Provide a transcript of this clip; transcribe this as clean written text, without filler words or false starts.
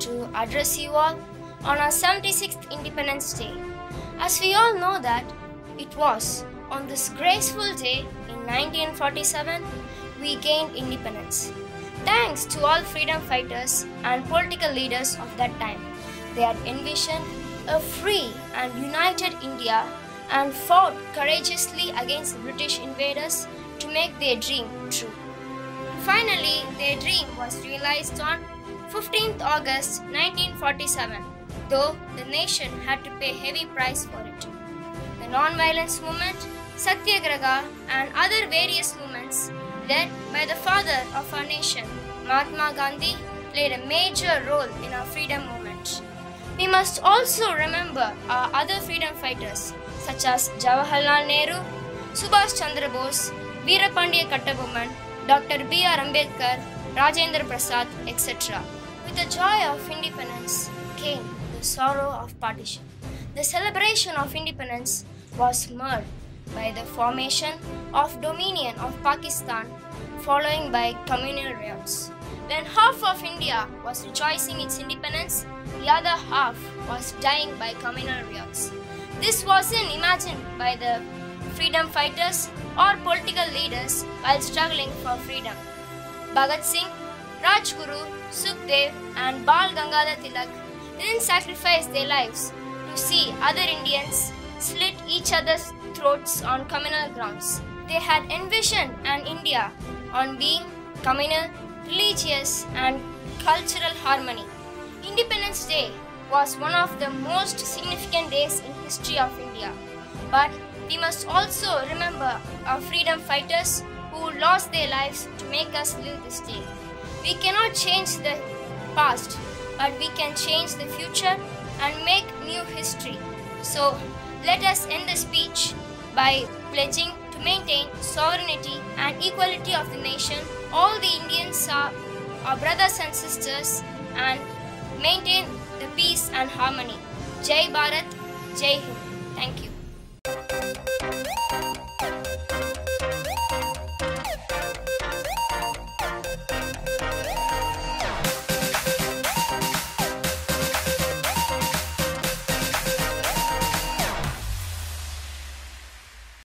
to address you all on our 76th Independence Day. As we all know that it was on this graceful day in 1947 we gained independence. Thanks to all freedom fighters and political leaders of that time. They had envisioned a free and united India and fought courageously against the British invaders to make their dream true. Finally, their dream was realized on 15th August 1947, though the nation had to pay heavy price for it. The non-violence movement, Satyagraha and other various movements led by the father of our nation, Mahatma Gandhi, played a major role in our freedom movement. We must also remember our other freedom fighters such as Jawaharlal Nehru, Subhash Chandra Bose, Veerapandiya Kattabomman, Dr. B.R. Ambedkar, Rajendra Prasad, etc. With the joy of independence came the sorrow of partition. The celebration of independence was marred by the formation of Dominion of Pakistan, following by communal riots. When half of India was rejoicing its independence, the other half was dying by communal riots. This wasn't imagined by the freedom fighters or political leaders while struggling for freedom. Bhagat Singh, Rajguru, Sukhdev and Bal Gangadhar Tilak didn't sacrifice their lives to see other Indians slit each other's throats on communal grounds. They had envisioned an India on being communal, religious and cultural harmony. Independence Day was one of the most significant days in history of India. But we must also remember our freedom fighters who lost their lives to make us live this day. We cannot change the past, but we can change the future and make new history. So let us end the speech by pledging to maintain sovereignty and equality of the nation. All the Indians are our brothers and sisters and maintain the peace and harmony. Jai Bharat, Jai Hind. Thank you.